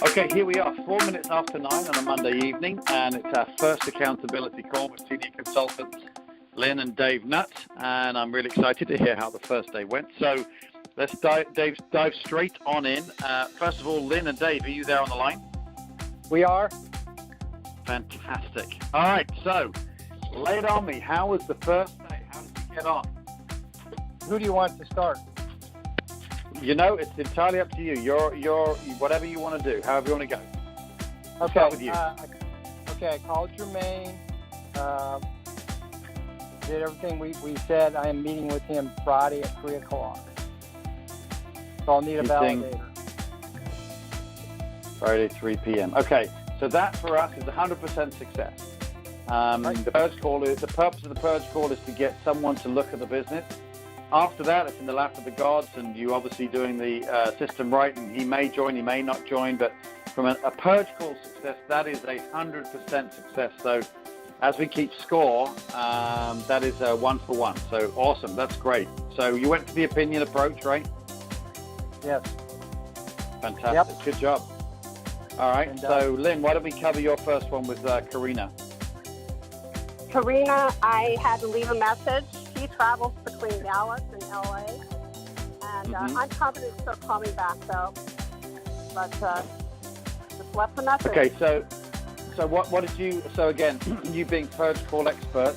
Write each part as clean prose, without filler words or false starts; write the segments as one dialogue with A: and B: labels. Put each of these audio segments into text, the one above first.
A: Okay, here we are, 4 minutes after 9 on a Monday evening, and it's our first accountability call with senior consultants LYNN and Dave Nutt, and I'm really excited to hear how the first day went. So let's dive straight on in. First of all, LYNN and Dave, are you there on the line?
B: We are.
A: Fantastic. All right, so lay it on me. How was the first day? How did you get on?
B: Who do you want to start?
A: You know, it's entirely up to you. You're whatever you want to do, however you want to go.
B: Okay.
A: Start with you.
B: I called Jermaine. Did everything we said. I am meeting with him Friday at 3 o'clock. So I'll need a validator.
A: Friday, 3 p.m. Okay, so that for us is 100% success. The purge call the purpose of the purge call is to get someone to look at the business. After that, it's in the lap of the gods, and you obviously doing the system right, and he may join, he may not join, but from a purge call success, that is 100% success. So as we keep score, that is 1 for 1. So awesome, that's great. So you went for the opinion approach, right?
B: Yes.
A: Fantastic,
B: Yep.
A: Good job. All right,
B: And,
A: so Lynn, why don't we cover your first one with Karina?
C: Karina, I had to leave a message. She travels between Dallas and LA, and I'm confident she'll call me back, though. But just left a message.
A: Okay, so what did you? So again, you being purge call expert,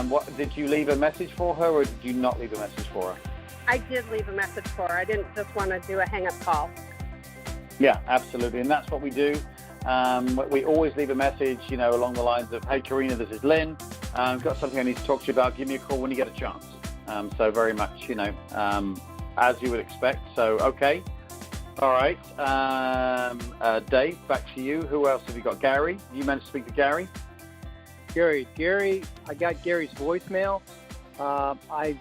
A: what did you leave a message for her, or did you not leave a message for her?
C: I did leave a message for her. I didn't just want to do a hang-up call.
A: Yeah, absolutely, and that's what we do. We always leave a message, along the lines of, "Hey, Karina, this is Lynn. I've got something I need to talk to you about. Give me a call when you get a chance." So very much, as you would expect. So, okay. All right. Dave, back to you. Who else have you got? Gary? You managed to speak to Gary?
B: Gary, I got Gary's voicemail. I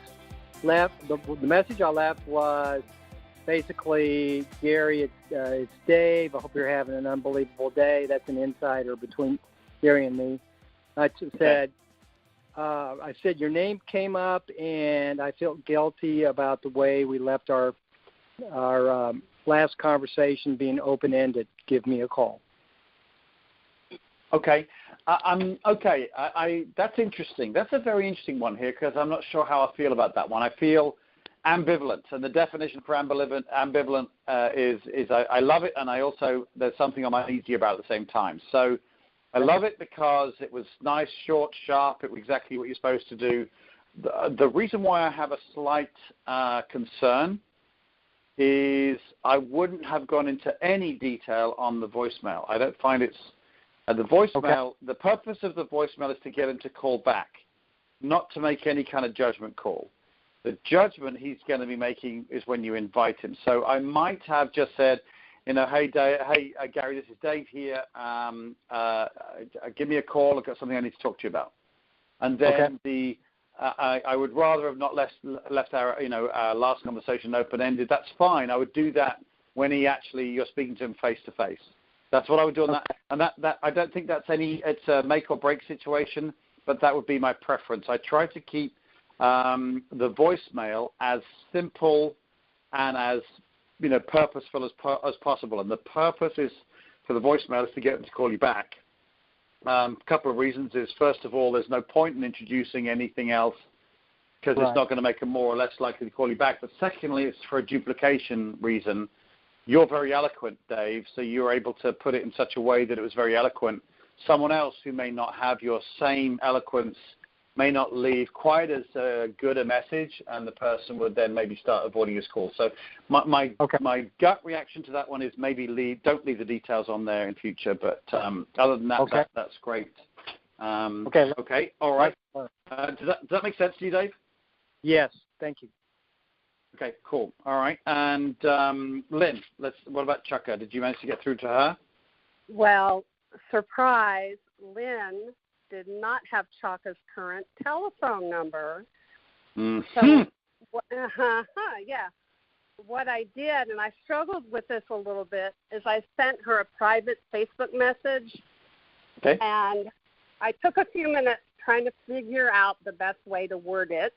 B: left, the message I left was basically, Gary, it's Dave. I hope you're having an unbelievable day. That's an insider between Gary and me. I said your name came up, and I felt guilty about the way we left our last conversation being open-ended. Give me a call.
A: Okay. Okay. That's interesting. That's a very interesting one here, because I'm not sure how I feel about that one. I feel ambivalent, and the definition for ambivalent is I love it, and I also, there's something I'm uneasy about at the same time. So I love it because it was nice, short, sharp. It was exactly what you're supposed to do. The reason why I have a slight concern is I wouldn't have gone into any detail on the voicemail. I don't find it's the voicemail. Okay. The purpose of the voicemail is to get him to call back, not to make any kind of judgment call. The judgment he's going to be making is when you invite him. So I might have just said, hey, Gary, this is Dave here. Give me a call. I've got something I need to talk to you about. And then I would rather have not left our last conversation open-ended. That's fine. I would do that when you're speaking to him face-to-face. That's what I would do on that. And that I don't think it's a make or break situation, but that would be my preference. I try to keep the voicemail as simple and as purposeful as possible. And the purpose is for the voicemail is to get them to call you back. A couple of reasons is, first of all, there's no point in introducing anything else, because it's not going to make them more or less likely to call you back. But secondly, it's for a duplication reason. You're very eloquent, Dave, so you're able to put it in such a way that it was very eloquent. Someone else who may not have your same eloquence may not leave quite as good a message, and the person would then maybe start avoiding his call. So my gut reaction to that one is maybe don't leave the details on there in future. But other than that, that's great. Okay. All right. Does that make sense to you, Dave?
B: Yes. Thank you.
A: Okay. Cool. All right. And Lynn, what about Chucka? Did you manage to get through to her?
C: Well, surprise, Lynn did not have Chaka's current telephone number. So, what I did, and I struggled with this a little bit, is I sent her a private Facebook message.
A: Okay.
C: And I took a few minutes trying to figure out the best way to word it.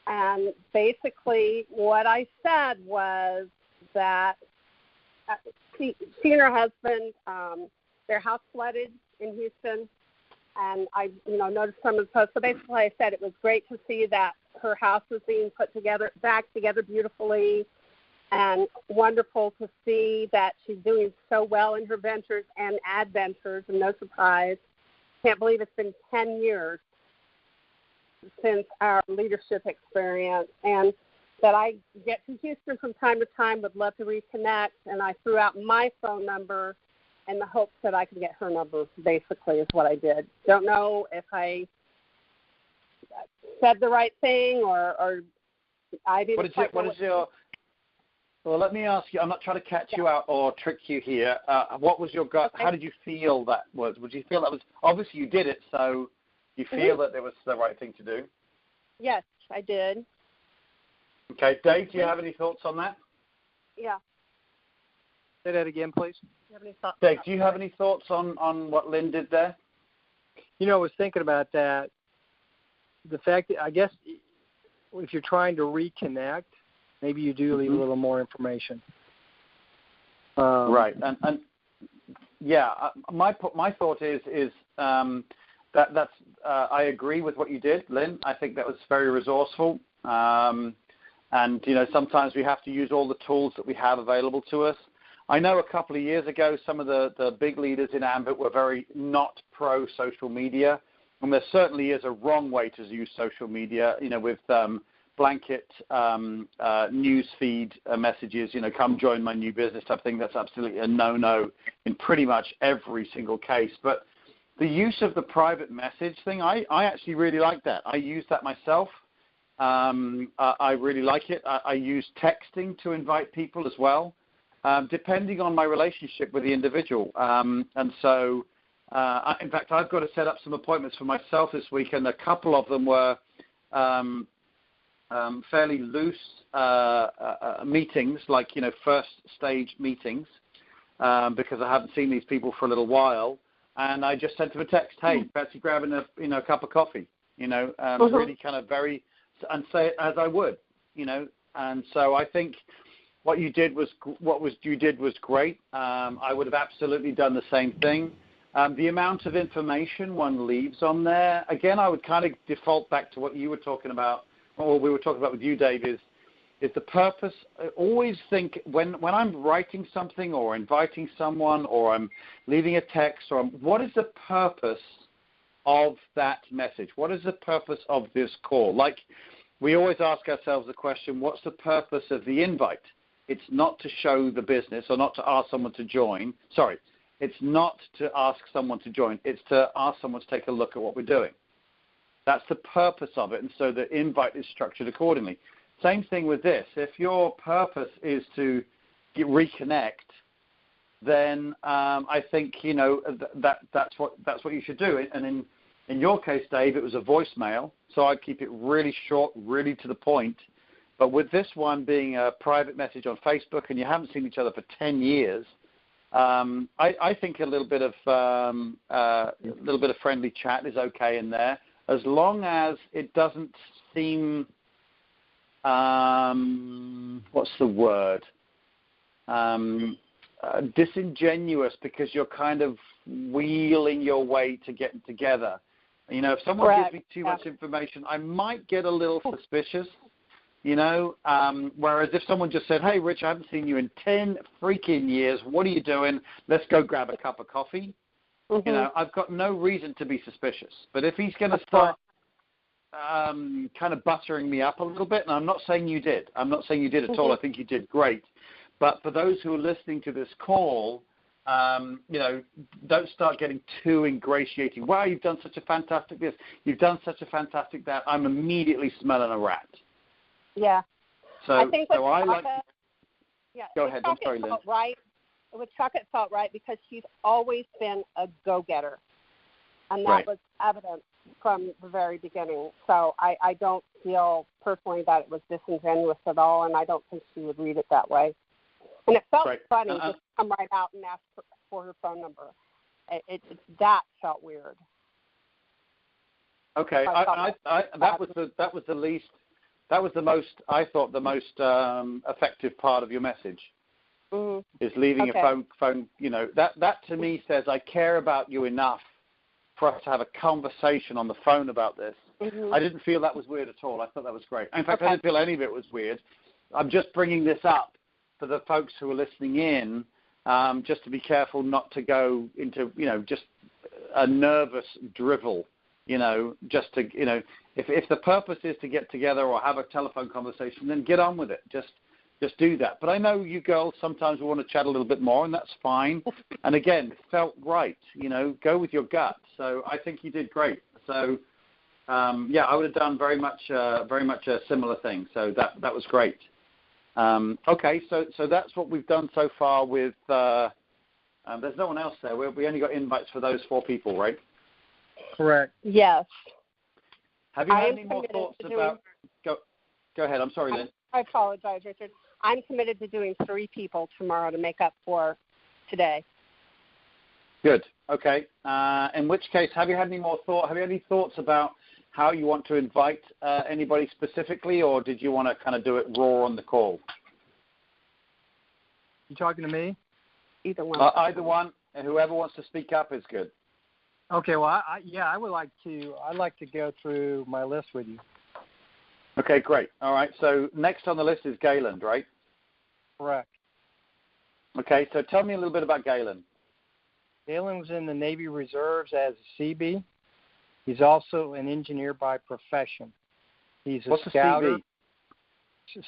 C: And basically what I said was that she and her husband, their house flooded in Houston, and I, noticed some of the posts. So basically, I said it was great to see that her house was being put together, back together beautifully, and wonderful to see that she's doing so well in her ventures and adventures, and no surprise. Can't believe it's been 10 years since our leadership experience, and that I get to Houston from time to time, would love to reconnect, and I threw out my phone number in the hopes that I could get her number, basically, is what I did. Don't know if I said the right thing or I didn't
A: Well, let me ask you, I'm not trying to catch you out or trick you here. What was your gut?
C: Okay.
A: How did you feel that was? Would you feel that was, obviously you did it, so you feel that it was the right thing to do?
C: Yes, I did.
A: Okay. Dave, do you have any thoughts on that?
C: Yeah.
B: Say that again, please.
C: Do you have any thoughts?
A: Dave, do you have any thoughts on what Lynn did there?
B: I was thinking about that. The fact that, I guess, if you're trying to reconnect, maybe you do leave a little more information.
A: Right, and yeah, my thought is that's I agree with what you did, Lynn. I think that was very resourceful, and sometimes we have to use all the tools that we have available to us. I know a couple of years ago, some of the big leaders in AMBIT were very not pro social media, and there certainly is a wrong way to use social media. With blanket news feed messages, come join my new business type thing. That's absolutely a no-no in pretty much every single case. But the use of the private message thing, I actually really like that. I use that myself. I really like it. I use texting to invite people as well, depending on my relationship with the individual. And so, in fact, I've got to set up some appointments for myself this week, and a couple of them were fairly loose meetings, like, first stage meetings, because I haven't seen these people for a little while. And I just sent them a text, hey, Betsy, grabbing a cup of coffee, really kind of very, and say it as I would, And so I think what you did was great. I would have absolutely done the same thing. The amount of information one leaves on there, again, I would kind of default back to what you were talking about, or we were talking about with you, Dave, is the purpose. I always think when I'm writing something or inviting someone or I'm leaving a text, what is the purpose of that message? What is the purpose of this call? Like, we always ask ourselves the question, what's the purpose of the invite? It's not to show the business or not to ask someone to join. Sorry, it's not to ask someone to join. It's to ask someone to take a look at what we're doing. That's the purpose of it, and so the invite is structured accordingly. Same thing with this. If your purpose is to reconnect, then I think that's what you should do. And in your case, Dave, it was a voicemail, so I'd keep it really short, really to the point. But with this one being a private message on Facebook, and you haven't seen each other for 10 years, I think a little bit of friendly chat is okay in there, as long as it doesn't seem what's the word? Disingenuous, because you're kind of wheeling your way to getting together. If someone gives me too much information, I might get a little suspicious. Whereas if someone just said, hey, Rich, I haven't seen you in 10 freaking years. What are you doing? Let's go grab a cup of coffee. I've got no reason to be suspicious. But if he's going to start kind of buttering me up a little bit, and I'm not saying you did. I'm not saying you did at all. I think you did great. But for those who are listening to this call, don't start getting too ingratiating. Wow, you've done such a fantastic this. You've done such a fantastic that. I'm immediately smelling a rat.
C: Yeah.
A: So
C: I think
A: Go ahead. I'm sorry, Lynn.
C: Right. With Chuck, it felt right because she's always been a go-getter. And that was evident from the very beginning. So I don't feel personally that it was disingenuous at all, and I don't think she would read it that way. And it felt funny just to come right out and ask for her phone number. That felt weird.
A: Okay, that was the least. That was the most. I thought the most effective part of your message. is leaving a phone. You know, that to me says I care about you enough for us to have a conversation on the phone about this. I didn't feel that was weird at all. I thought that was great. In fact, I didn't feel any of it was weird. I'm just bringing this up for the folks who are listening in, just to be careful not to go into, you know, just a nervous drivel, you know, just to, you know, if the purpose is to get together or have a telephone conversation, then get on with it. Just do that. But I know you girls sometimes want to chat a little bit more, and that's fine. And again, it felt right, you know, go with your gut. So I think you did great. So, yeah, I would have done very much a similar thing. So that was great. Okay, so that's what we've done so far with, there's no one else there. We only got invites for those 4 people, right?
B: Correct.
C: Yes.
A: Have you had any more thoughts about, go ahead, I'm sorry, Lynn.
C: I apologize, Richard. I'm committed to doing 3 people tomorrow to make up for today.
A: Good, okay. In which case, have you had any thoughts about how you want to invite anybody specifically, or did you want to kind of do it raw on the call?
B: You talking to me?
C: Either one.
A: Either one, and whoever wants to speak up is good.
B: Okay, well, I would like to. I'd like to go through my list with you.
A: Okay, great. All right. So next on the list is Galen, right?
B: Correct.
A: Okay. So tell me a little bit about Galen.
B: Galen was in the Navy Reserves as a CB. He's also an engineer by profession. He's a scouter.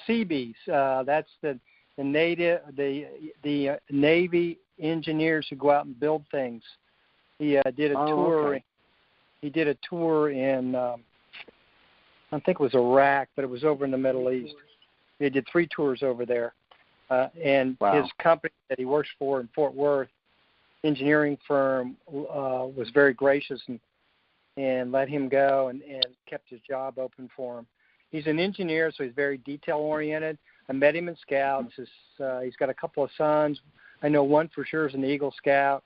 B: CBs. That's the Navy engineers who go out and build things. He did a tour. Okay. He did a tour in, I think it was Iraq, but it was over in the Middle East. He did 3 tours over there. And his company that he works for in Fort Worth, engineering firm, was very gracious and let him go and kept his job open for him. He's an engineer, so he's very detail-oriented. I met him in Scouts. He's got a couple of sons. I know one for sure is an Eagle Scout.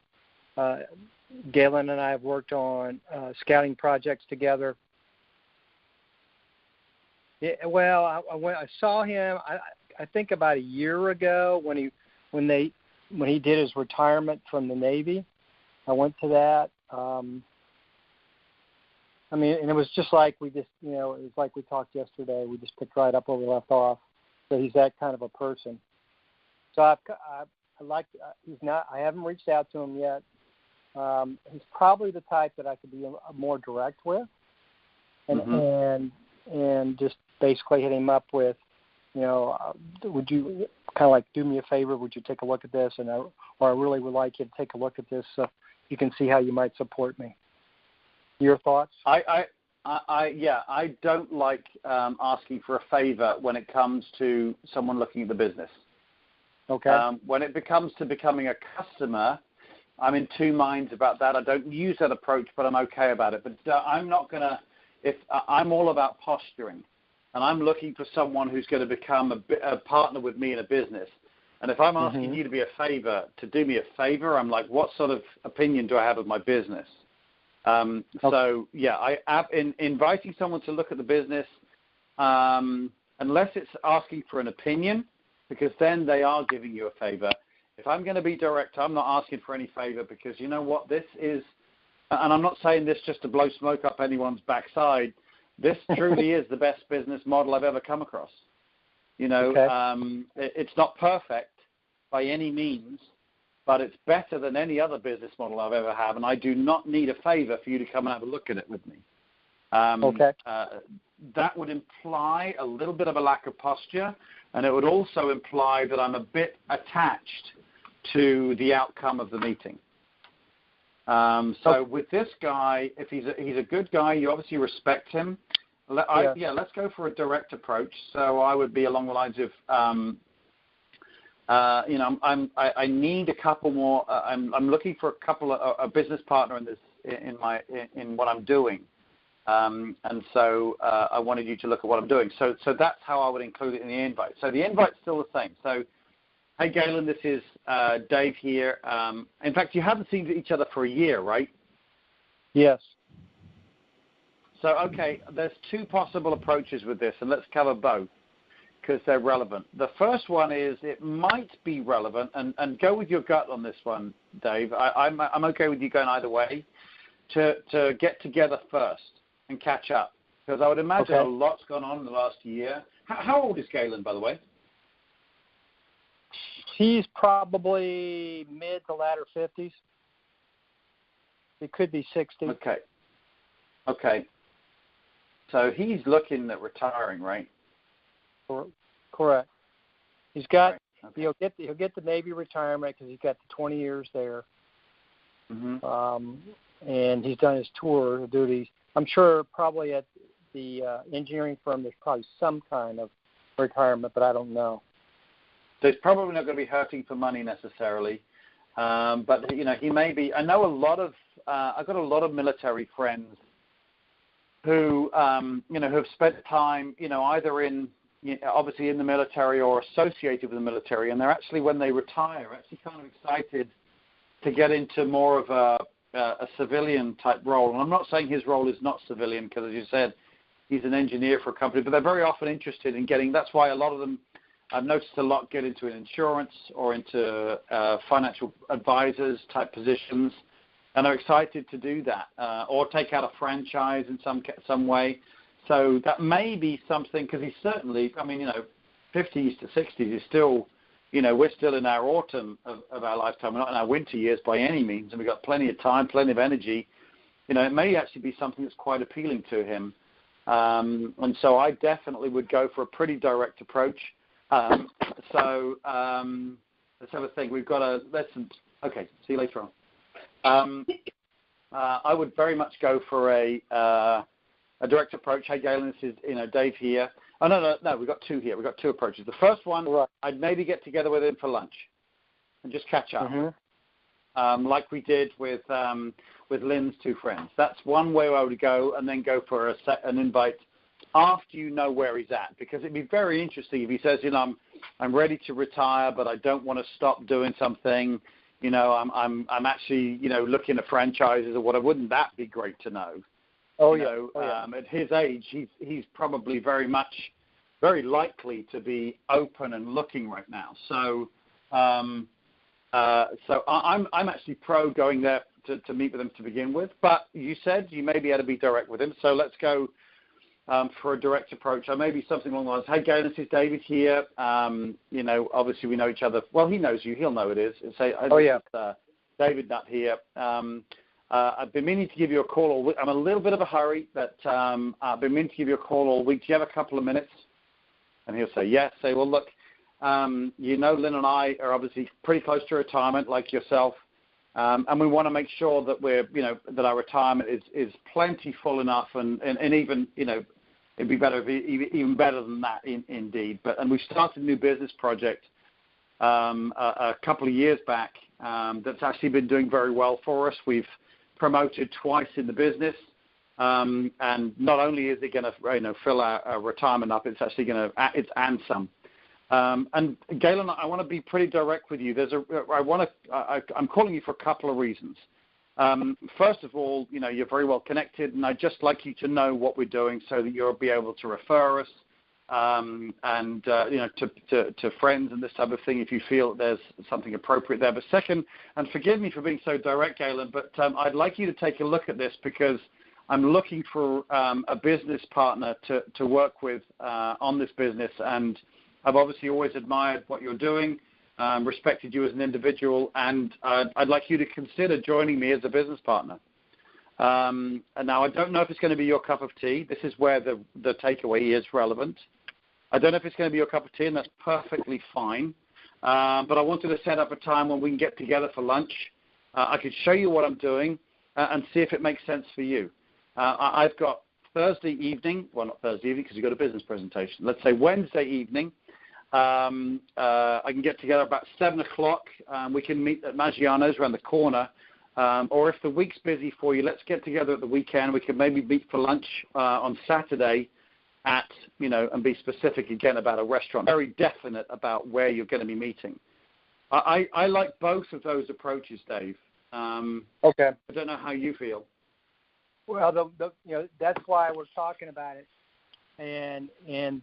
B: Galen and I have worked on scouting projects together. Yeah, well, I saw him. I think about a year ago when he did his retirement from the Navy. I went to that. I mean, and it was just like it was like we talked yesterday. We just picked right up where we left off. So he's that kind of a person. So I haven't reached out to him yet. He's probably the type that I could be more direct with, and just basically hit him up with, would you kind of like do me a favor? Would you take a look at this? Or I really would like you to take a look at this so you can see how you might support me. Your thoughts?
A: I don't like asking for a favor when it comes to someone looking at the business.
B: Okay. When
A: it becomes to becoming a customer, I'm in 2 minds about that. I don't use that approach, but I'm okay about it. But I'm not going to, I'm all about posturing, and I'm looking for someone who's going to become a partner with me in a business. And if I'm asking you to be a favor, to do me a favor, I'm like, what sort of opinion do I have of my business? So, yeah, inviting someone to look at the business, unless it's asking for an opinion, because then they are giving you a favor. If I'm going to be direct, I'm not asking for any favor, because you know what, this is, and I'm not saying this just to blow smoke up anyone's backside, this truly is the best business model I've ever come across. It's not perfect by any means, but it's better than any other business model I've ever had, and I do not need a favor for you to come and have a look at it with me. That would imply a little bit of a lack of posture, and it would also imply that I'm a bit attached to the outcome of the meeting. So with this guy, if he's a good guy, you obviously respect him. Let's go for a direct approach. So I would be along the lines of, I need a couple more. I'm looking for a business partner in this in what I'm doing, and so I wanted you to look at what I'm doing. So that's how I would include it in the invite. So the invite's still the same. So, hey Galen, this is Dave here. In fact, you haven't seen each other for a year, right?
B: Yes. So
A: okay, there's 2 possible approaches with this, and let's cover both. because they're relevant. The first one is it might be relevant, and go with your gut on this one, Dave. I'm okay with you going either way, to get together first and catch up, because I would imagine a lot's gone on in the last year. How old is Galen, by the way?
B: He's probably mid to latter 50s. It could be 60.
A: Okay. So he's looking at retiring, right?
B: Correct. He's got he'll get the Navy retirement because he's got the 20 years there. Mm-hmm. And he's done his tour of duties. I'm sure probably at the engineering firm there's probably some kind of retirement, but I don't know.
A: So he's probably not going to be hurting for money necessarily, but he may be. I know a lot of I've got a lot of military friends who who have spent time either in obviously in the military or associated with the military, and they're actually, when they retire, actually kind of excited to get into more of a civilian type role. And I'm not saying his role is not civilian, because as you said, he's an engineer for a company, but they're very often interested in getting. That's why a lot of them, I've noticed a lot, get into an insurance or into financial advisors type positions, and are excited to do that, or take out a franchise in some way. So that may be something, because he's certainly, 50s to 60s is still, we're still in our autumn of our lifetime. We're not in our winter years by any means, and we've got plenty of time, plenty of energy. It may actually be something that's quite appealing to him. And so I definitely would go for a pretty direct approach. Let's have a think. We've got a lesson. Okay, see you later on. I would very much go for a direct approach. Hey, Galen, this is Dave here. Oh no, we've got two here. We've got two approaches. The first one, I'd maybe get together with him for lunch and just catch up, like we did with Lynn's two friends. That's one way I would go, and then go for an invite after you know where he's at, because it'd be very interesting if he says, I'm ready to retire, but I don't want to stop doing something. I'm actually looking at franchises or whatever. Wouldn't that be great to know? At his age, he's probably very likely to be open and looking right now. So I'm actually pro going there to meet with him to begin with. But you said you may be able to be direct with him, so let's go for a direct approach. Or maybe something along the lines. Hey, Galen, this is David here. Obviously we know each other. Well, he knows you. He'll know it is. Say, David Nutt here. I've been meaning to give you a call all week. I'm in a little bit of a hurry, but I've been meaning to give you a call all week. Do you have a couple of minutes? And he'll say, yes. Say, well, look, Lynn and I are obviously pretty close to retirement, like yourself, and we want to make sure that that our retirement is plenty full enough, and even, it'd be better, even better than that, indeed. And we started a new business project a couple of years back that's actually been doing very well for us. We've promoted twice in the business, and not only is it going to fill our retirement up, it's actually it's and some. And Galen, I want to be pretty direct with you. I'm calling you for a couple of reasons. First of all, you're very well connected, and I'd just like you to know what we're doing so that you'll be able to refer us to friends and this type of thing if you feel that there's something appropriate there. But second, and forgive me for being so direct, Galen, but I'd like you to take a look at this, because I'm looking for a business partner to work with on this business, and I've obviously always admired what you're doing, respected you as an individual, and I'd like you to consider joining me as a business partner. And now I don't know if it's going to be your cup of tea. This is where the takeaway is relevant. I don't know if it's going to be your cup of tea, and that's perfectly fine. But I wanted to set up a time when we can get together for lunch. I could show you what I'm doing and see if it makes sense for you. I've got Thursday evening, well, not Thursday evening because you've got a business presentation. Let's say Wednesday evening. I can get together about 7 o'clock. We can meet at Maggiano's around the corner. Or if the week's busy for you, let's get together at the weekend. We can maybe meet for lunch on Saturday and be specific again about a restaurant, very definite about where you're going to be meeting. I like both of those approaches, Dave.
B: Okay.
A: I don't know how you feel.
B: Well, that's why we're talking about it, and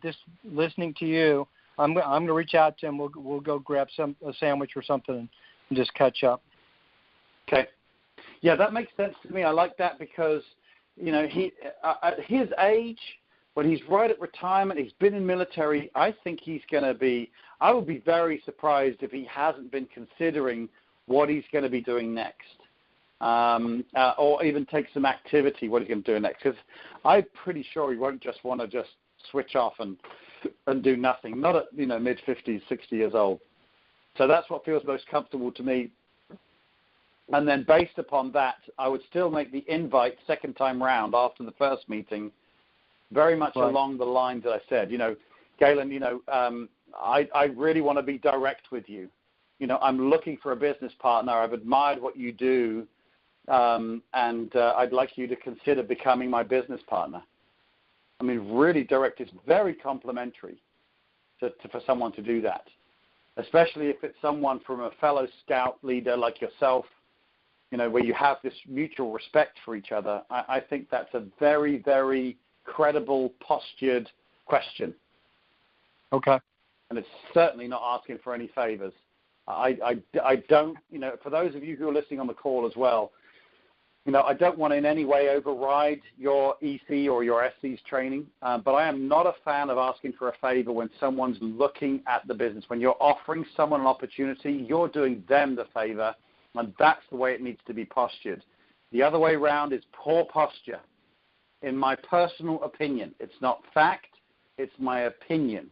B: just listening to you, I'm going to reach out to him. We'll go grab a sandwich or something and just catch up.
A: Okay. Yeah, that makes sense to me. I like that because, he at his age, when he's right at retirement, he's been in military, I think he's going to be – I would be very surprised if he hasn't been considering what he's going to be doing next, or even take some activity, what he's going to do next. Because I'm pretty sure he won't just want to just switch off and do nothing, not at, mid-50s, 60 years old. So that's what feels most comfortable to me. And then based upon that, I would still make the invite second time round after the first meeting very much along the lines that I said. Galen, I really want to be direct with you. I'm looking for a business partner. I've admired what you do, and I'd like you to consider becoming my business partner. I mean, really direct is very complimentary for someone to do that, especially if it's someone from a fellow scout leader like yourself, where you have this mutual respect for each other. I think that's a very, very credible, postured question.
B: Okay.
A: And it's certainly not asking for any favors. I don't, for those of you who are listening on the call as well, I don't want to in any way override your EC or your SC's training, but I am not a fan of asking for a favor when someone's looking at the business. When you're offering someone an opportunity, you're doing them the favor, and that's the way it needs to be postured. The other way around is poor posture. In my personal opinion, it's not fact, it's my opinion.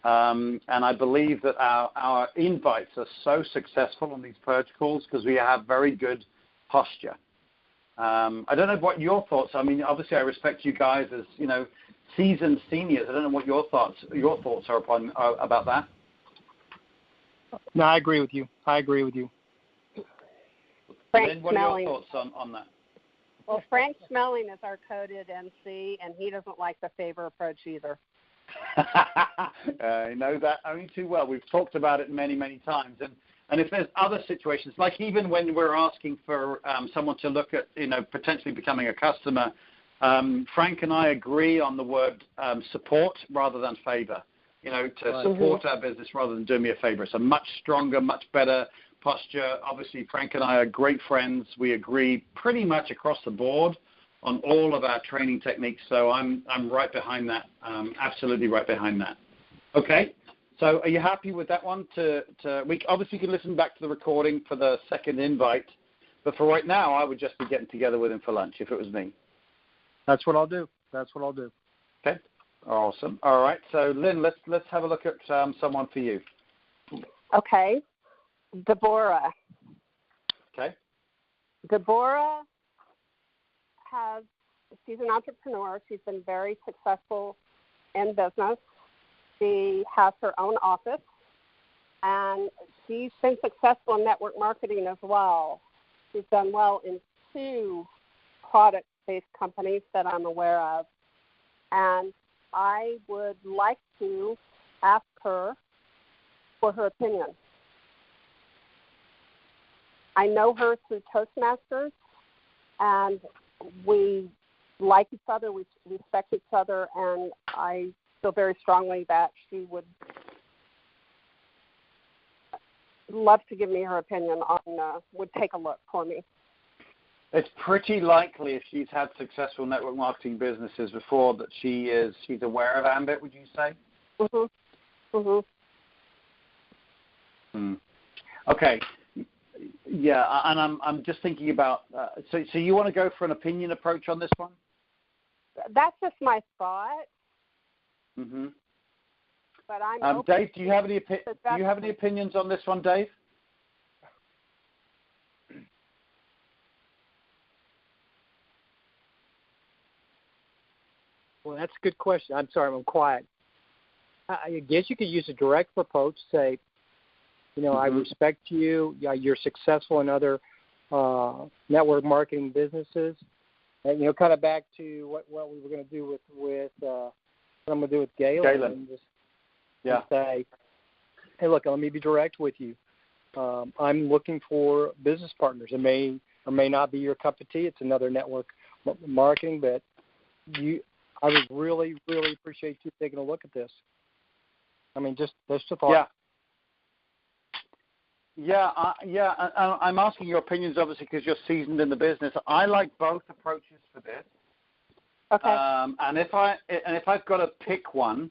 A: And I believe that our invites are so successful on these purge calls because we have very good posture. I don't know what your thoughts are. I mean, obviously I respect you guys as, seasoned seniors. I don't know what your thoughts are about that.
B: No, I agree with you.
C: Frank
A: what are
C: Smelling.
A: your thoughts on that?
C: Well, Frank Smelling is our coded MC, and he doesn't like the favor approach either.
A: I know that only too well. We've talked about it many, many times. And if there's other situations, like even when we're asking for someone to look at, potentially becoming a customer, Frank and I agree on the word support rather than favor, to support our business rather than do me a favor. It's a much stronger, much better posture. Obviously, Frank and I are great friends. We agree pretty much across the board on all of our training techniques. So I'm right behind that. Absolutely right behind that. Okay. So are you happy with that one? We obviously can listen back to the recording for the second invite, but for right now, I would just be getting together with him for lunch if it was me.
B: That's what I'll do.
A: Okay. Awesome. All right. So Lynn, let's have a look at someone for you.
C: Okay. Deborah.
A: Okay.
C: Deborah she's an entrepreneur. She's been very successful in business. She has her own office, and she's been successful in network marketing as well. She's done well in 2 product-based companies that I'm aware of, and I would like to ask her for her opinion. I know her through Toastmasters, and we like each other, we respect each other, and I feel very strongly that she would love to give me her opinion on, would take a look for me.
A: It's pretty likely if she's had successful network marketing businesses before that she's aware of Ambit, would you say? Okay. Yeah, and I'm just thinking about, so you want to go for an opinion approach on this one?
C: That's just my thought.
A: Mm-hmm.
C: But I'm
A: Dave, do you have any opinions on this one, Dave?
B: Well, that's a good question. I'm sorry, I'm quiet. I guess you could use a direct approach, say, I respect you. Yeah, you're successful in other network marketing businesses. And, kind of back to what we were going to do with what I'm going to do with Galen. And just say, hey, look, let me be direct with you. I'm looking for business partners. It may or may not be your cup of tea. It's another network marketing, but I would really, really appreciate you taking a look at this. I mean, just a thought.
A: I'm asking your opinions, obviously, because you're seasoned in the business. I like both approaches for this.
C: Okay.
A: And if I've got to pick one,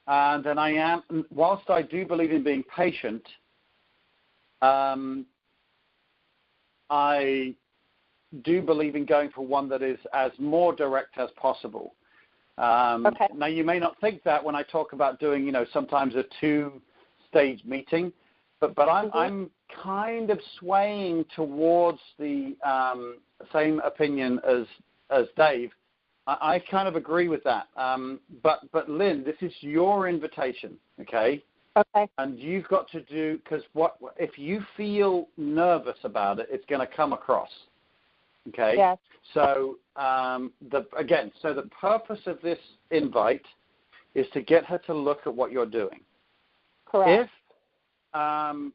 A: then I am. Whilst I do believe in being patient, I do believe in going for one that is as more direct as possible.
C: Okay.
A: Now, you may not think that when I talk about doing, sometimes a 2-stage meeting, but I'm kind of swaying towards the same opinion as Dave. I kind of agree with that. But Lynn, this is your invitation, okay?
C: Okay.
A: And you've got to do, because if you feel nervous about it, it's going to come across, okay?
C: Yes.
A: So the purpose of this invite is to get her to look at what you're doing.
C: Correct.
A: Sorry,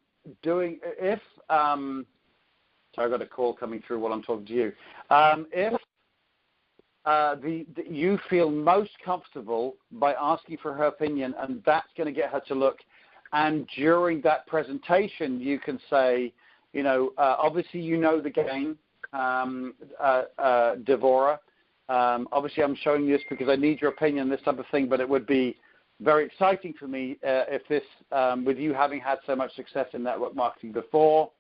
A: I got a call coming through while I'm talking to you. If you feel most comfortable by asking for her opinion, and that's going to get her to look. And during that presentation, you can say, obviously you know the game, Devora. Obviously, I'm showing you this because I need your opinion, this type of thing. But it would be very exciting for me if this, with you having had so much success in network marketing before,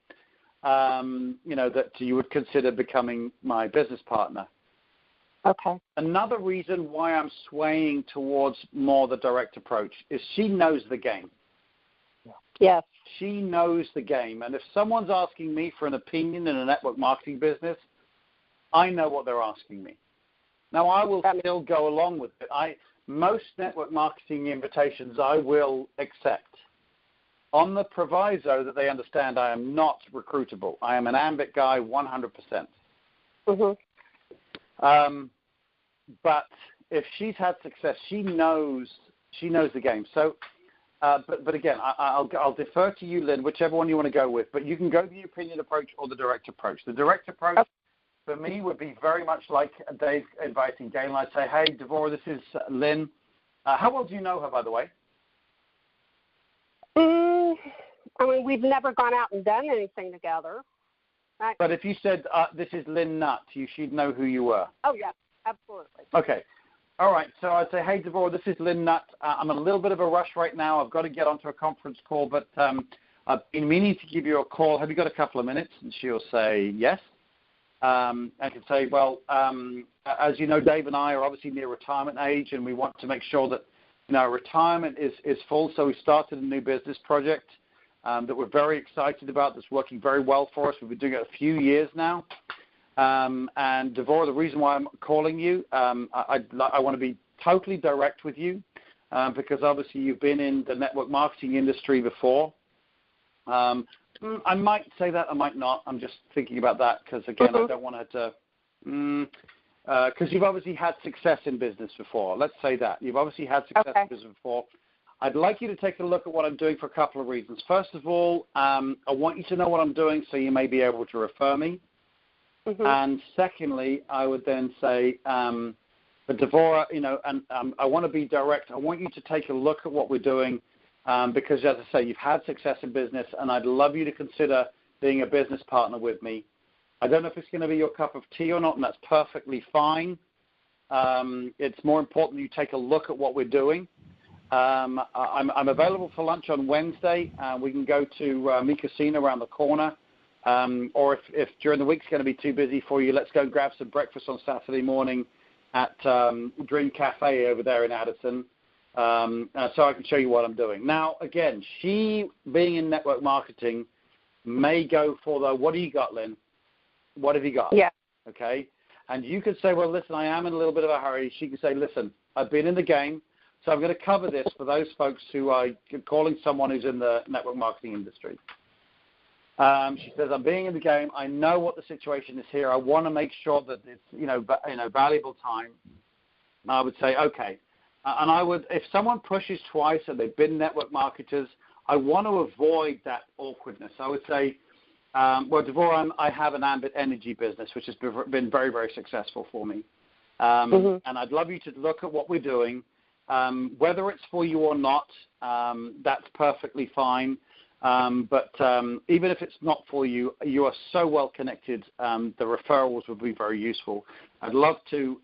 A: that you would consider becoming my business partner.
C: Okay.
A: Another reason why I'm swaying towards more the direct approach is she knows the game.
C: Yes.
A: She knows the game. And if someone's asking me for an opinion in a network marketing business, I know what they're asking me. Now, I will still go along with it. Most network marketing invitations I will accept on the proviso that they understand I am not recruitable. I am an ambit guy 100%.
C: Mm-hmm.
A: But if she's had success, she knows the game. So, but again, I'll defer to you, Lynn, whichever one you want to go with. But you can go the opinion approach or the direct approach. The direct approach for me would be very much like Dave inviting Galen. I'd say, hey, Devora, this is Lynn. How well do you know her, by the way?
C: I mean, we've never gone out and done anything together. Right?
A: But if you said, this is LYNN NUTT, she'd know who you were.
C: Oh, yeah, absolutely.
A: Okay. All right. So I'd say, hey, Devora, this is LYNN NUTT. I'm in a little bit of a rush right now. I've got to get onto a conference call, but I've been meaning to give you a call. Have you got a couple of minutes? And she'll say yes. I can say, well, as you know, Dave and I are obviously near retirement age, and we want to make sure that our retirement is full. So we started a new business project that we're very excited about, that's working very well for us. We've been doing it a few years now. And Devora, the reason why I'm calling you, I want to be totally direct with you because obviously you've been in the network marketing industry before. I might say that, I might not. I'm just thinking about that because, again, I don't want her to because you've obviously had success in business before. Let's say that. You've obviously had success in business before. I'd like you to take a look at what I'm doing for a couple of reasons. First of all, I want you to know what I'm doing so you may be able to refer me. Mm-hmm. And secondly, I would then say, but Devora, and I want to be direct. I want you to take a look at what we're doing because, as I say, you've had success in business, and I'd love you to consider being a business partner with me. I don't know if it's going to be your cup of tea or not, and that's perfectly fine. It's more important you take a look at what we're doing. I'm available for lunch on Wednesday. We can go to Mi Casino around the corner. Or if during the week's going to be too busy for you, let's go grab some breakfast on Saturday morning at Dream Cafe over there in Addison so I can show you what I'm doing. Now, again, she, being in network marketing, may go for the, what do you got, Lynn? What have you got?
C: Yeah.
A: Okay? And you could say, well, listen, I am in a little bit of a hurry. She can say, listen, I've been in the game, so I'm going to cover this for those folks who are calling someone who's in the network marketing industry. She says, I'm being in the game. I know what the situation is here. I want to make sure that it's, valuable time. And I would say, okay. And I would, if someone pushes twice and they've been network marketers, I want to avoid that awkwardness. I would say, well, Devora, I have an ambit energy business, which has been very, very successful for me. And I'd love you to look at what we're doing. Whether it's for you or not, that's perfectly fine. But even if it's not for you, you are so well connected. The referrals would be very useful. I'd love to,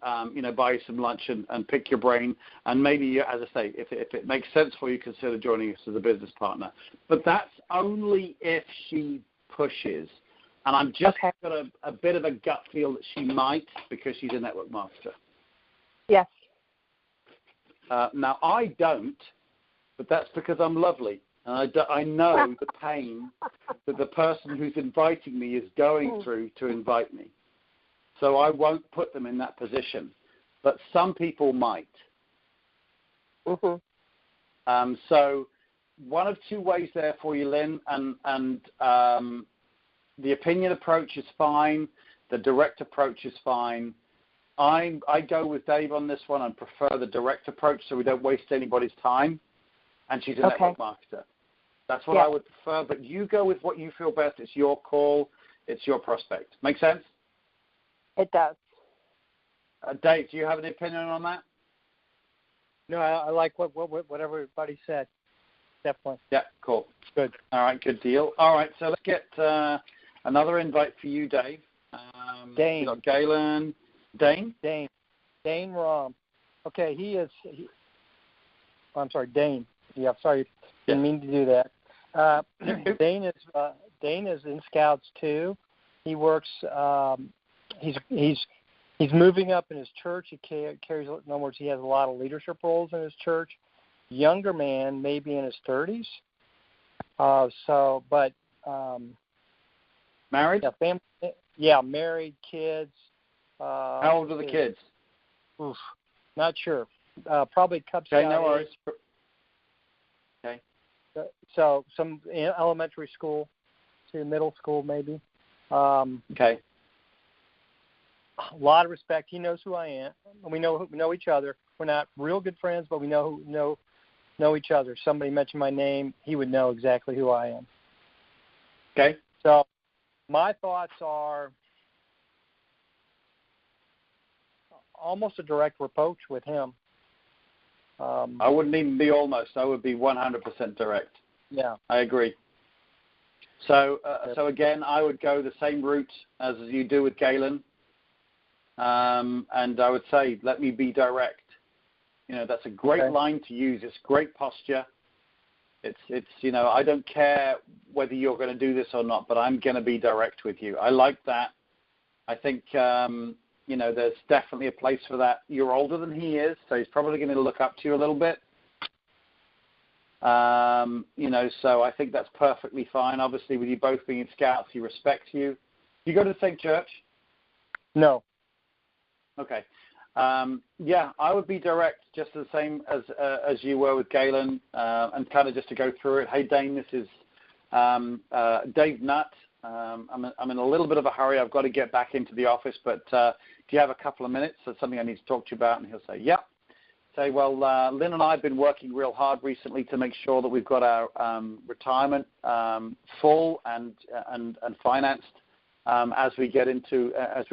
A: buy you some lunch and pick your brain. And maybe, as I say, if it makes sense for you, consider joining us as a business partner. But that's only if she pushes. And I'm just got a bit of a gut feel that she might, because she's a network marketer.
C: Yes.
A: Now, I don't, but that's because I'm lovely. And I know the pain that the person who's inviting me is going through to invite me. So I won't put them in that position. But some people might.
C: Mm-hmm.
A: So one of two ways there for you, Lynn, and the opinion approach is fine. The direct approach is fine. I go with Dave on this one and prefer the direct approach so we don't waste anybody's time. And she's a network marketer. That's what I would prefer. But you go with what you feel best. It's your call. It's your prospect. Make sense?
C: It does.
A: Dave, do you have an opinion on that?
B: No, I like what everybody said. Definitely.
A: Yeah, cool.
B: Good.
A: All right, good deal. All right, so let's get another invite for you, Dave.
B: Dane.
A: We got Galen. Dane?
B: Dane Rom. Okay, I'm sorry, Dane. Yeah, I'm sorry. Didn't mean to do that. Dane is in Scouts too. He works. He's moving up in his church. He carries. In other words, he has a lot of leadership roles in his church. Younger man, maybe in his 30s.
A: Married?
B: Yeah, family. Yeah, married, kids.
A: How old are the kids?
B: Oof, not sure. Probably Cub Scout.
A: Okay, no worries. Okay.
B: So some elementary school to middle school, maybe.
A: Okay.
B: A lot of respect. He knows who I am. We know each other. We're not real good friends, but we know each other. If somebody mentioned my name, he would know exactly who I am.
A: Okay.
B: So my thoughts are almost a direct approach with him.
A: I wouldn't even be almost. I would be 100% direct.
B: Yeah.
A: I agree. So again, I would go the same route as you do with Galen. And I would say, let me be direct. That's a great line to use. It's great posture. It's I don't care whether you're going to do this or not, but I'm going to be direct with you. I like that. I think, there's definitely a place for that. You're older than he is, so he's probably going to look up to you a little bit. So I think that's perfectly fine. Obviously, with you both being in Scouts, he respects you. Do you go to the same church?
B: No.
A: Okay. I would be direct, just the same as you were with Galen, and kind of just to go through it. Hey, Dane, this is Dave Nutt. I'm in a little bit of a hurry. I've got to get back into the office, but do you have a couple of minutes? There's something I need to talk to you about. And he'll say, yeah. Say, well, Lynn and I have been working real hard recently to make sure that we've got our retirement full and financed as we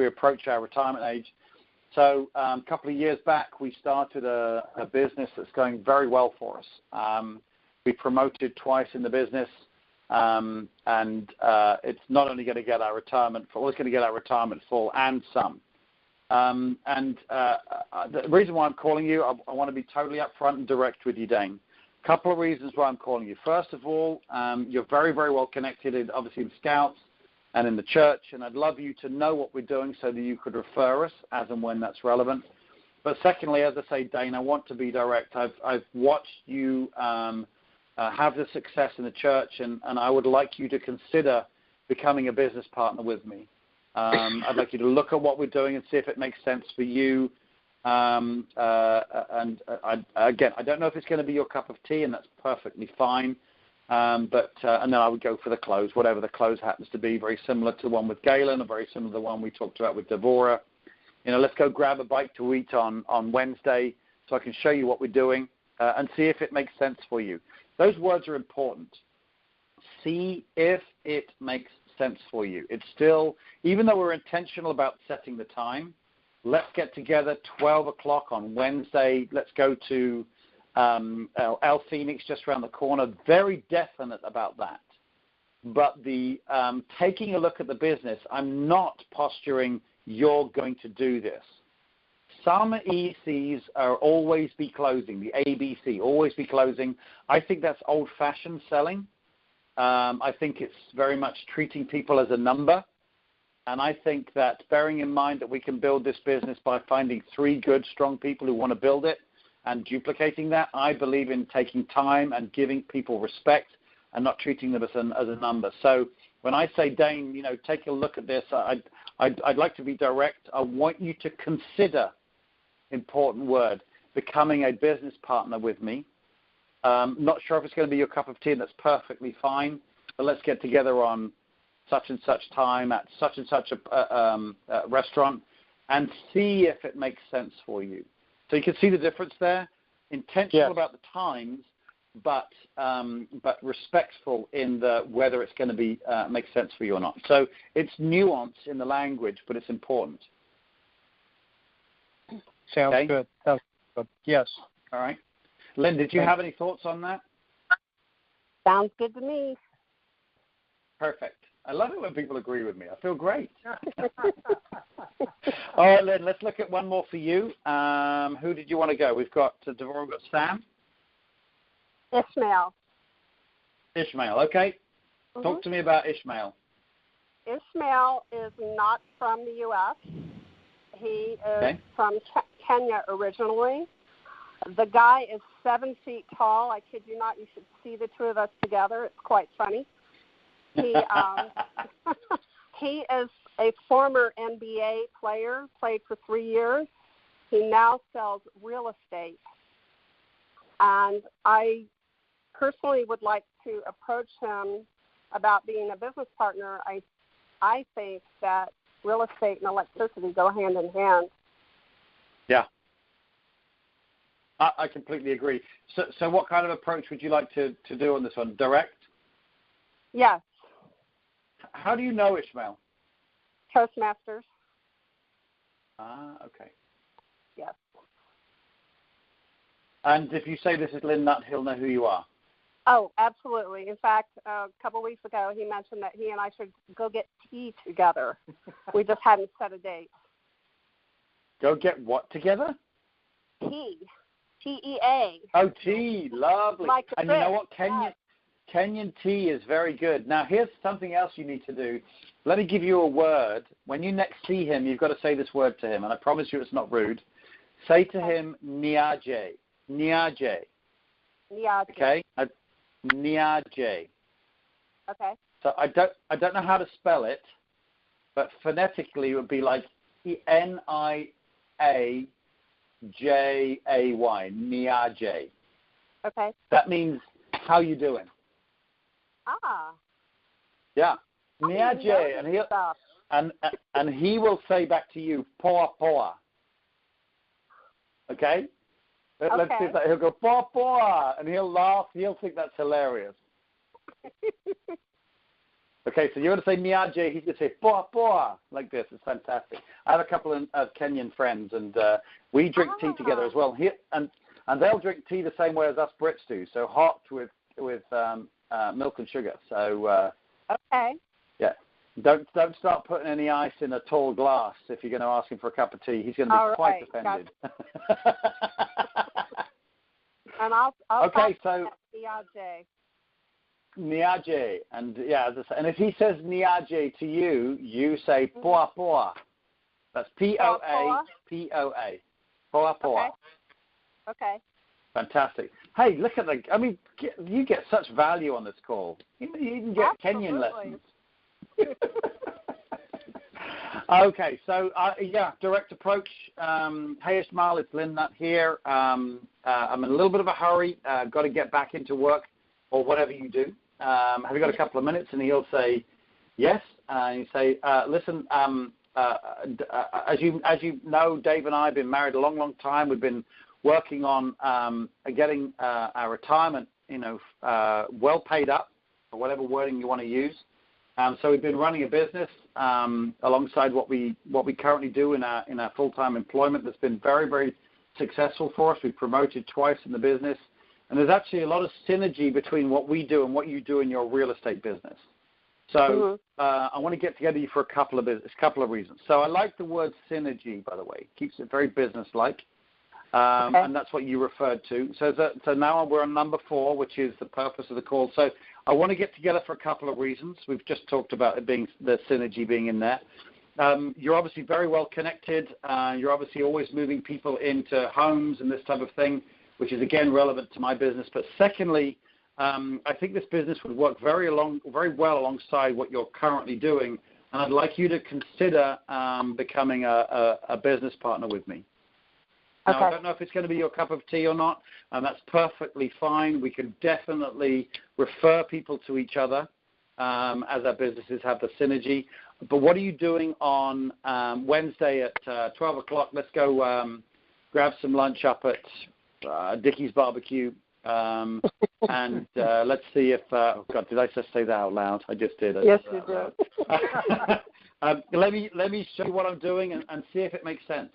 A: approach our retirement age. So a couple of years back, we started a business that's going very well for us. We promoted twice in the business, and it's not only going to get our retirement full, it's going to get our retirement full and some. The reason why I'm calling you, I want to be totally upfront and direct with you, Dane. A couple of reasons why I'm calling you. First of all, you're very, very well connected, obviously in Scouts and in the church, and I'd love you to know what we're doing so that you could refer us as and when that's relevant. But secondly, as I say, Dane, I want to be direct. I've watched you have the success in the church, and I would like you to consider becoming a business partner with me. I'd like you to look at what we're doing and see if it makes sense for you. Again, I don't know if it's going to be your cup of tea, and that's perfectly fine. And then I would go for the close, whatever the close happens to be, very similar to the one with Galen, or very similar to the one we talked about with Devorah. Let's go grab a bite to eat on Wednesday so I can show you what we're doing and see if it makes sense for you. Those words are important. See if it makes sense for you. It's still, even though we're intentional about setting the time, let's get together 12 o'clock on Wednesday. Let's go to El Phoenix just around the corner. Very definite about that. But the taking a look at the business, I'm not posturing you're going to do this. Some ECs are always be closing, the ABC, always be closing. I think that's old-fashioned selling. I think it's very much treating people as a number. And I think that bearing in mind that we can build this business by finding 3 good, strong people who want to build it and duplicating that, I believe in taking time and giving people respect and not treating them as a number. So when I say, Dane, take a look at this, I'd like to be direct. I want you to consider, important word, becoming a business partner with me. Not sure if it's going to be your cup of tea, and that's perfectly fine, but let's get together on such and such time at such and such a restaurant and see if it makes sense for you. So you can see the difference there. Intentional about the times, but respectful in the whether it's going to be make sense for you or not. So it's nuance in the language, but it's important.
B: Sounds good. Sounds good. Yes.
A: All right. Lynn, did you have any thoughts on that?
C: Sounds good to me.
A: Perfect. I love it when people agree with me. I feel great. All right, Lynn, let's look at one more for you. Who did you want to go? We've got Devorah, we've got Sam.
C: Ishmael.
A: Ishmael, okay. Mm-hmm. Talk to me about Ishmael.
C: Ishmael is not from the U.S. He is from Kenya originally. The guy is 7 feet tall. I kid you not. You should see the 2 of us together. It's quite funny. He he is a former NBA player, played for 3 years. He now sells real estate. And I personally would like to approach him about being a business partner. I think that real estate and electricity go hand in hand.
A: Yeah. I completely agree. So what kind of approach would you like to do on this one? Direct?
C: Yes.
A: How do you know Ishmael?
C: Toastmasters.
A: Okay.
C: Yes.
A: And if you say this is LYNN NUTT, he'll know who you are.
C: Oh, absolutely. In fact, a couple of weeks ago, he mentioned that he and I should go get tea together. We just hadn't set a date.
A: Go get what together?
C: Tea. T-E-A.
A: Oh, tea. Lovely.
C: Like
A: and you know what? Kenyan tea is very good. Now, here's something else you need to do. Let me give you a word. When you next see him, you've got to say this word to him, and I promise you it's not rude. Say to him, Niaje. Niaje.
C: Niaje.
A: Okay? Niaje.
C: Okay.
A: So I don't know how to spell it, but phonetically it would be like Niajay. Niaje.
C: Okay.
A: That means how you doing? Yeah. Niaje, and he will say back to you, poa poa. Okay? Let's see if that. He'll go poa poa, and he'll laugh. He'll think that's hilarious. Okay, so you're going to say Niaje. He's going to say poa poa like this. It's fantastic. I have a couple of Kenyan friends, and we drink tea together as well. And they'll drink tea the same way as us Brits do. So hot with milk and sugar. So
C: okay.
A: Yeah, don't start putting any ice in a tall glass if you're going to ask him for a cup of tea. He's going to be quite offended.
C: Gotcha. And I'll
A: okay, so
C: Niaje.
A: And and if he says Niaje to you, you say poa poa. That's P-O-A. P-O-A. Poa poa.
C: Okay.
A: Fantastic. Hey, look at you get such value on this call. You even get Kenyan lessons. Okay, so direct approach. Hey Ishmael, it's LYNN NUTT here. I'm in a little bit of a hurry. Got to get back into work or whatever you do. Have you got a couple of minutes? And he'll say yes. And you say, listen, as you know, Dave and I have been married a long, long time. We've been working on getting our retirement, well paid up, or whatever wording you want to use. So we've been running a business alongside what we currently do in our full-time employment that's been very, very successful for us. We've promoted twice in the business. And there's actually a lot of synergy between what we do and what you do in your real estate business. So I want to get together you for a couple of reasons. So I like the word synergy, by the way. It keeps it very business-like. And that's what you referred to. So now we're on number 4, which is the purpose of the call. So I want to get together for a couple of reasons. We've just talked about it being the synergy being in there. You're obviously very well connected. You're obviously always moving people into homes and this type of thing, which is, again, relevant to my business. But secondly, I think this business would work very well alongside what you're currently doing, and I'd like you to consider becoming a business partner with me. Now, I don't know if it's going to be your cup of tea or not, and that's perfectly fine. We can definitely refer people to each other as our businesses have the synergy. But what are you doing on Wednesday at 12 o'clock? Let's go grab some lunch up at Dickie's Barbecue, and let's see if oh God, did I just say that out loud? I just did.
C: Yes, you did.
A: Let me show you what I'm doing and see if it makes sense.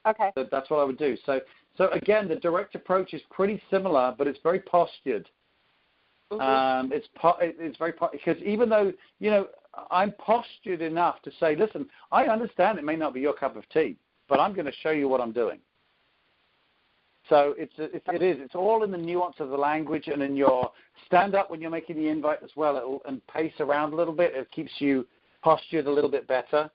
C: Okay.
A: So that's what I would do. So again, the direct approach is pretty similar, but it's very postured. It's very because even though I'm postured enough to say, listen, I understand it may not be your cup of tea, but I'm going to show you what I'm doing. So it's all in the nuance of the language and in your stand up when you're making the invite as well, and pace around a little bit. It keeps you postured a little bit better.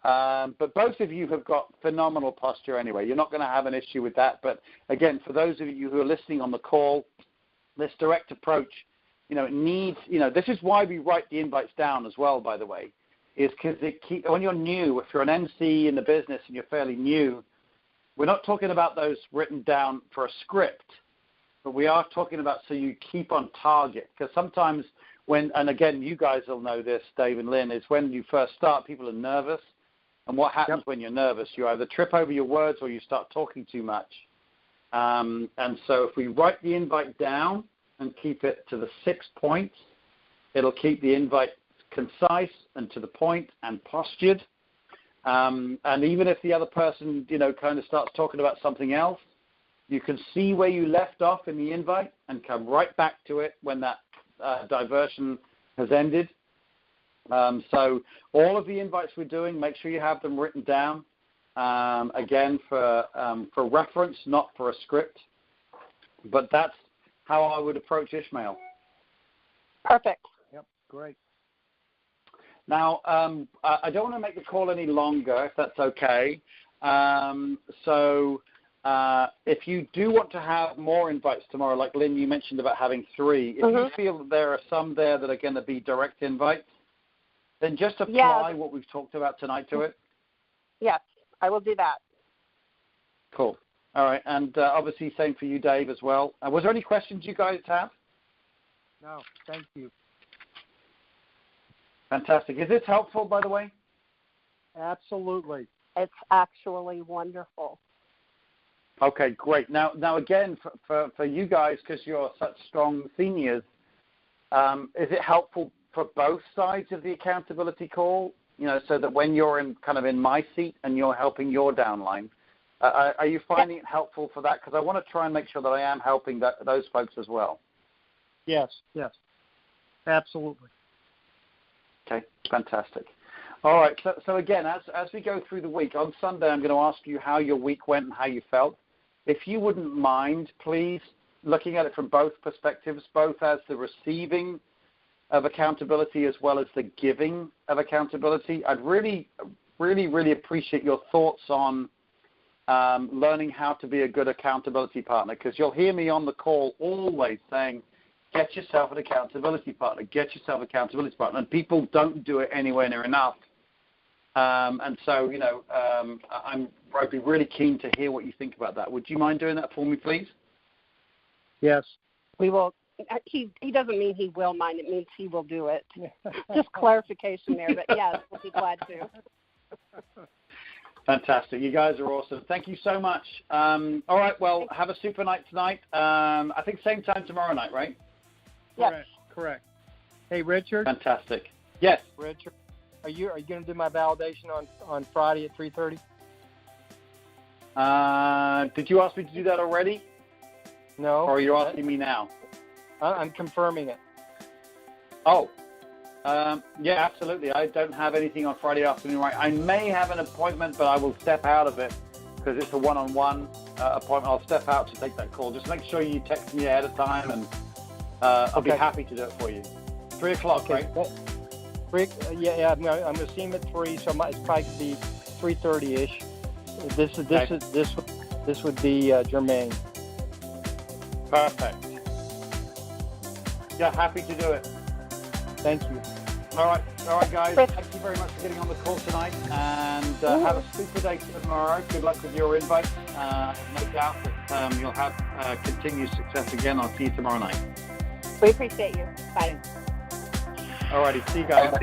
A: But both of you have got phenomenal posture anyway. You're not going to have an issue with that. But again, for those of you who are listening on the call, this direct approach, it needs, this is why we write the invites down as well, by the way, is because when you're new, if you're an MC in the business and you're fairly new, we're not talking about those written down for a script, but we are talking about so you keep on target. Because sometimes and again, you guys will know this, Dave and Lynn, is when you first start, people are nervous. And what happens when you're nervous? You either trip over your words or you start talking too much. And so if we write the invite down and keep it to the 6 points, it'll keep the invite concise and to the point and postured. And even if the other person, kind of starts talking about something else, you can see where you left off in the invite and come right back to it when that diversion has ended. So all of the invites we're doing, make sure you have them written down, again, for reference, not for a script. But that's how I would approach Ishmael.
C: Perfect.
B: Yep, great.
A: Now, I don't want to make the call any longer, if that's okay. So if you do want to have more invites tomorrow, like Lynn, you mentioned about having 3, if you feel that there are some there that are going to be direct invites, then just apply what we've talked about tonight to it.
C: Yes, I will do that.
A: Cool. All right. And obviously same for you, Dave, as well. Was there any questions you guys have?
B: No, thank you.
A: Fantastic. Is this helpful, by the way?
B: Absolutely.
C: It's actually wonderful.
A: Okay, great. Now again, for you guys, because you're such strong seniors, is it helpful for both sides of the accountability call, so that when you're in my seat and you're helping your downline, are you finding it helpful for that? Because I want to try and make sure that I am helping those folks as well.
B: Yes, absolutely.
A: Okay, fantastic. All right, so again, as we go through the week, on Sunday I'm going to ask you how your week went and how you felt. If you wouldn't mind, please, looking at it from both perspectives, both as the receiving of accountability as well as the giving of accountability. I'd really, really, really appreciate your thoughts on learning how to be a good accountability partner, because you'll hear me on the call always saying, get yourself an accountability partner, and people don't do it anywhere near enough. And so, I'd be really keen to hear what you think about that. Would you mind doing that for me, please?
B: Yes.
C: We will. He doesn't mean he will mind. It means he will do it. Just clarification there, but yes, we'll be glad to.
A: Fantastic. You guys are awesome. Thank you so much. All right, well, have a super night tonight. I think same time tomorrow night, right?
C: Yes.
B: Correct. Hey, Richard.
A: Fantastic. Yes.
B: Richard, are you going to do my validation on Friday at 3:30?
A: Did you ask me to do that already?
B: No.
A: Or are you asking me now?
B: I'm confirming it.
A: Oh, yeah, absolutely. I don't have anything on Friday afternoon. Right, I may have an appointment, but I will step out of it because it's a one-on-one appointment. I'll step out to take that call. Just make sure you text me ahead of time, and I'll be happy to do it for you. 3 o'clock, right?
B: Yeah, I'm going to see him at 3, so it's probably going to be 3:30ish. This would be germane.
A: Perfect. Yeah, happy to do it.
B: Thank you.
A: All right, guys. Thank you very much for getting on the call tonight, and have a super day tomorrow. Good luck with your invite. No doubt that you'll have continued success again. I'll see you tomorrow night.
C: We appreciate you. Bye.
A: All righty. See you guys.